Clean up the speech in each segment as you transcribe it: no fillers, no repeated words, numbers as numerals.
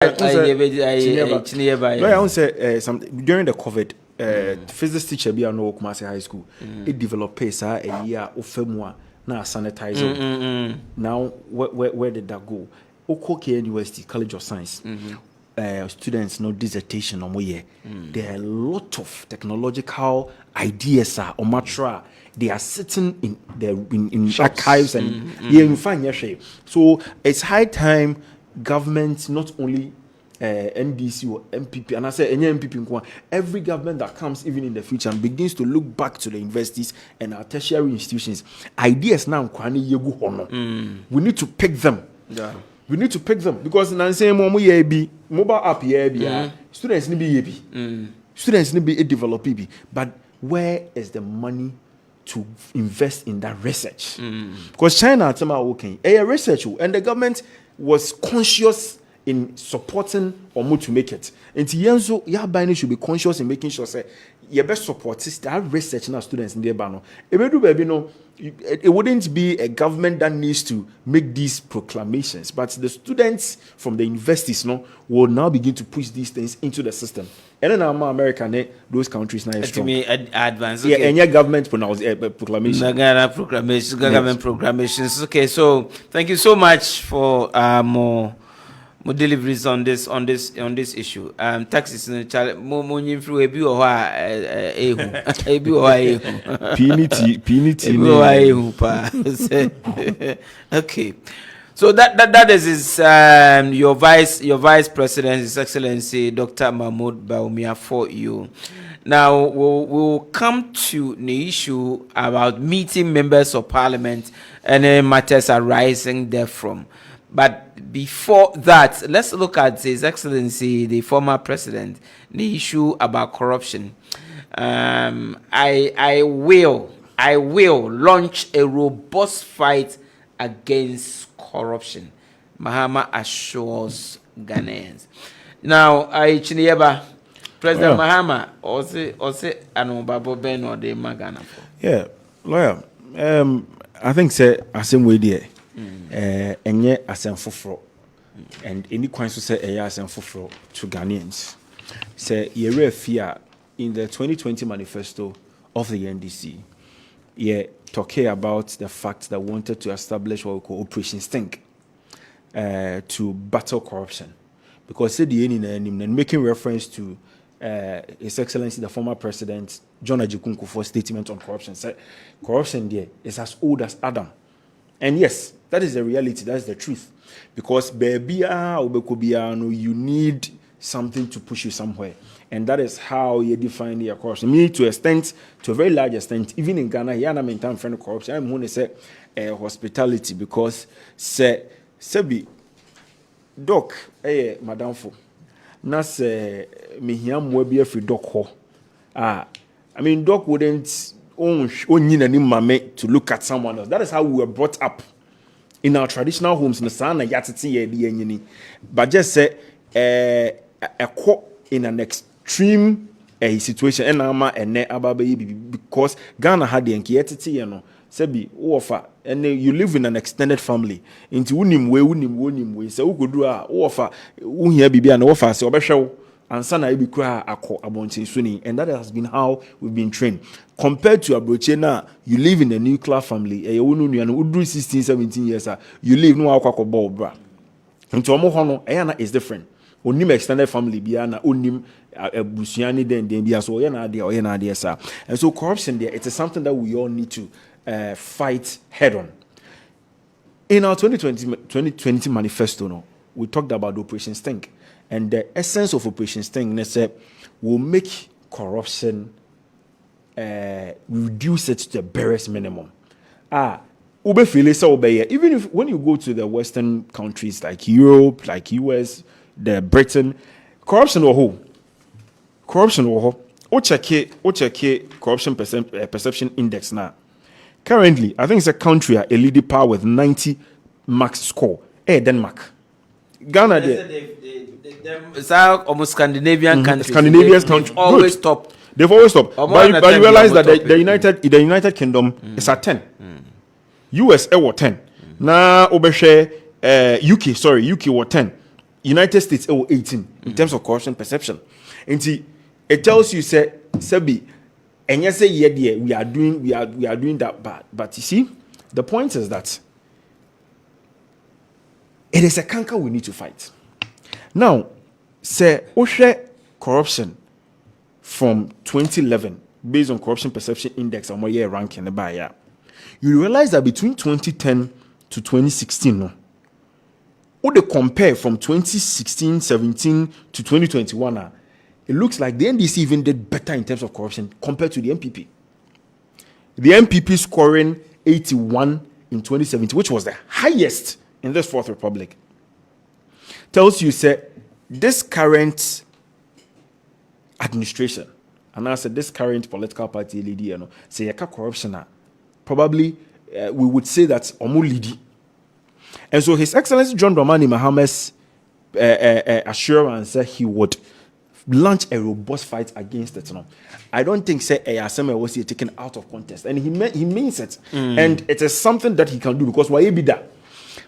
During the COVID, physics teacher be no Kumasi High School. It developed pace a year of femua now sanitizer. Now where did that go? Okoke University College of Science. Students no dissertation on year. There are a lot of technological ideas on matra. They are sitting in archives and in fine. So it's high time government not only NDC or MPP, and I say any MPP, every government that comes even in the future and begins to look back to the universities and our tertiary institutions. Ideas now we need to pick them. Yeah. We need to pick them because Nancy mobile app students need be students need be develop but where is the money to invest in that research? Because China working a research and the government was conscious in supporting or more to make it. And Tienzo Yabani should be conscious in making sure say your best support is that research now students in the bano. It wouldn't be a government that needs to make these proclamations, but the students from the universities will now begin to push these things into the system. And then America, those countries now strong. Advance. Okay. Yeah, and your government proclamation. Government proclamations. Okay, so thank you so much for more deliveries on this issue. Taxes in the child more through a bill or okay. So that is your vice president, His Excellency Dr. Mahmoud Bawumia for you. Now we'll come to the issue about meeting members of parliament and any matters arising therefrom. But before that, let's look at His Excellency, the former president, the issue about corruption. I will launch a robust fight against corruption. Mahama assures Ghanaians. Now, President Mahama, or say, Anobabo Ben or the Magana. Yeah, lawyer. I think say same way there. Enye asenfoforo and any question say eya asenfoforo to Ghanaians. Say yere fear in the 2020 manifesto of the NDC. Talking about the fact that we wanted to establish what we call Operation Stink to battle corruption. Because said the and making reference to His Excellency the former president John Ajikunku for statement on corruption. Said corruption there is as old as Adam. And yes, that is the reality, that's the truth. Because you need something to push you somewhere. And that is how you define your corruption. Me, to a very large extent, even in Ghana, here I maintain friend of corruption. I'm going to say hospitality because sebi doc madam fo na say me here mo be free doc ho. I mean doc wouldn't own any mame to look at someone else. That is how we were brought up in our traditional homes in the sana yatiti. But just say a quote in an extreme situation because Ghana had the anxiety, sebi offer and you live in an extended family into unim way so could do offer here bibi and offer so obeshow and sana ibi kra akọ abontin suni, and that has been how we've been trained. Compared to Abroche now, you live in a nuclear family, a udru 16, 17 years, you live no akọ ball bra. Into omo hono is different. Onim extended family biana onim busuani then bia so oyena there sir. And so corruption there, it is something that we all need to fight head on. In our 2020 manifesto, we talked about Operation Stink. And the essence of Operation Stink will make corruption reduce it to the barest minimum. Even if when you go to the Western countries like Europe, like US, the Britain, corruption or who? Check corruption perception index now. Currently, I think it's a country a leading power with 90 max score. Denmark. Ghana it's almost Scandinavian countries. Scandinavian countries always top. They've always stopped. But you realize that the United Kingdom is at 10. US was 10. Now UK was 10. United States 18 in terms of corruption perception. And it tells you say Sebi, and you say yeah, we are doing that bad. But you see, the point is that it is a canker we need to fight. Now, say Oshe corruption from 2011 based on corruption perception index and what year ranking the buyer, you realize that between 2010 to 2016, no, what they compare from 2016, 17 to 2021, it looks like the NDC even did better in terms of corruption compared to the MPP. The MPP scoring 81 in 2017, which was the highest in this Fourth Republic, tells you, say, this current administration, and I said this current political party leader, you know, say yaka corruption, probably we would say that omu leady. And so His Excellency John Dramani Maham's assurance that he would launch a robust fight against it. You know, I don't think say Ayasema was here taken out of context, and he means it, and it is something that he can do because why be that.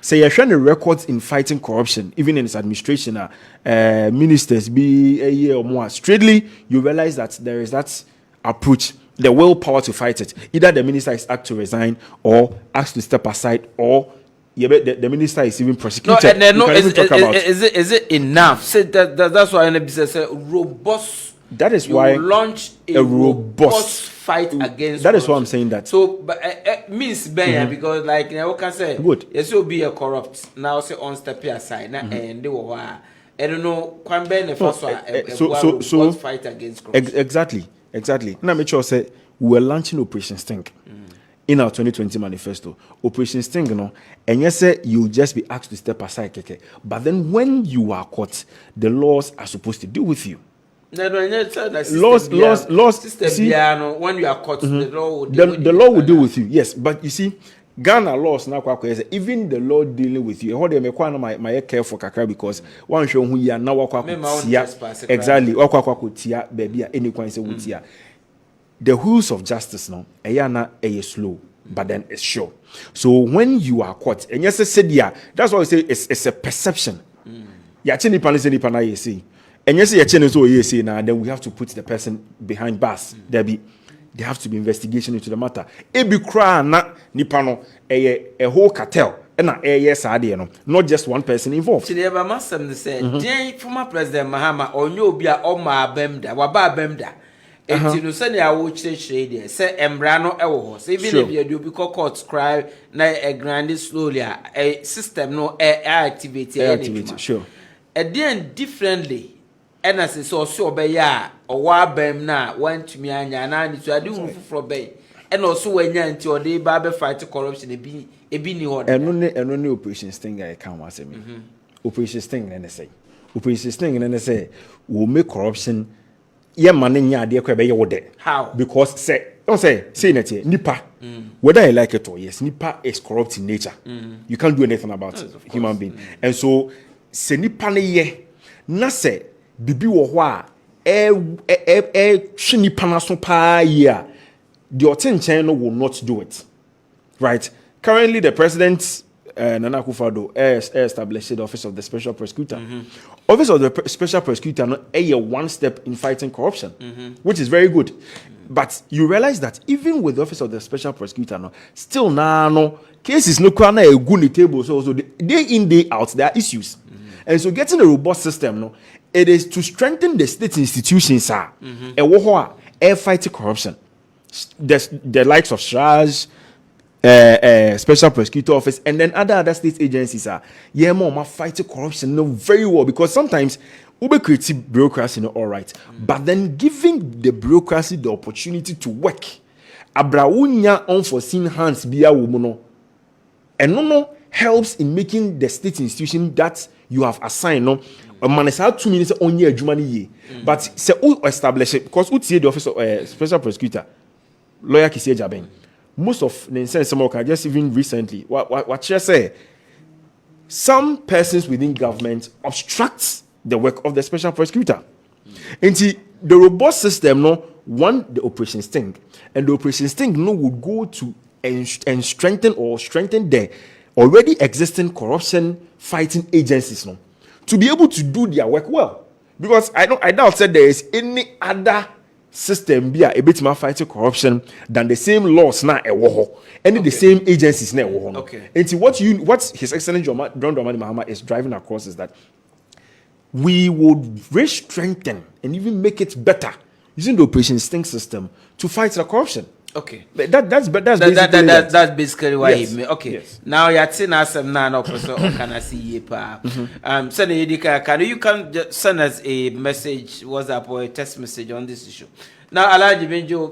Say you're showing the records in fighting corruption, even in his administration, ministers be a year or more. Straightly, you realize that there is that approach, the willpower to fight it. Either the minister is asked to resign, or asked to step aside, or the minister is even prosecuted. No, is it enough? Say that's why NBC say robust. That is why launch a robust fight against. That is why I'm saying that. So, but it means because like you can say, good. Yes, you'll be a corrupt. Now say on step aside. Now and they were. I don't know. Can be the first one. So fight against corruption. Exactly. Now make sure say we were launching Operation Stink in our 2020 manifesto. Operation Sting, you know, and yes, sir, you just be asked to step aside, keke. But then when you are caught, the laws are supposed to deal with you. Laws. See, when you are caught, the law will deal with you. Yes, but you see, Ghana laws now even the law dealing with you. Hold them, my careful kakra because one show who you are now exactly. Baby, any coin say wutia. The rules of justice now, a slow, but then it's sure. So when you are caught, and yes, I said that's why I say it's a perception. Yachini panisa you see. And yes, you say now, then we have to put the person behind bars. There have to be investigation into the matter. Ebi kra na nipano a whole cartel. Yes, not just one person involved. Today, my master said, former President Mahama or Nyobia or Ma Bemda, Waba Bemda. And you know, send your watch shade, say Embrano Ewo, even if you do because court scribe, na a grand slowly, a system no activity. Sure. And then differently. And as I saw so by ya or wabem na went to me and I do for bay. And also when you into your day barber fight corruption a be order. And only Operation Sting I can't say me. Operation Sting and say. Operation Sting and say will make corruption. Yeah, man, ya dear crabby or dead. How? Because don't say it Nipa. Whether I like it or yes, Nipa is corrupt in nature. You can't do anything about human being. And so say Nipa ye na say bibi wo ho a hwe nipa na so pa ya the otenchen no will not do it, right? Currently the president Nana Akufo-Addo established the office of the special prosecutor. Office of the special prosecutor no a one step in fighting corruption, which is very good. But you realize that even with the office of the special prosecutor no still no cases no kwana e gu ni table, so day in day out there are issues. And so getting a robust system no, it is to strengthen the state institutions fighting corruption. The likes of SRAJ, special prosecutor office, and then other state agencies are more fighting corruption very well, because sometimes we create bureaucracy all right, but then giving the bureaucracy the opportunity to work, abraunya unforeseen hands be a woman, and no helps in making the state institution that you have assigned manasa 2 minutes on year jumani but say establish it because the office of special prosecutor lawyer Kisi Jaben. Most of the instances just even recently what you say some persons within government obstruct the work of the special prosecutor. And see the robust system the Operation Sting, and the Operation Sting would go to and strengthen the already existing corruption fighting agencies to be able to do their work well. Because I doubt that there is any other system be a bit more fighting corruption than the same laws now a war and the same agencies now war. Okay. And see what His Excellency John Dramani Mahama is driving across is that we would strengthen and even make it better using the operation instinct system to fight the corruption. Okay. That's basically why yes. he made. Okay. Yes. Now you're saying us now no person can I see you pa. Send you can just send us a message, WhatsApp or a text message on this issue. Now Alaji Benjo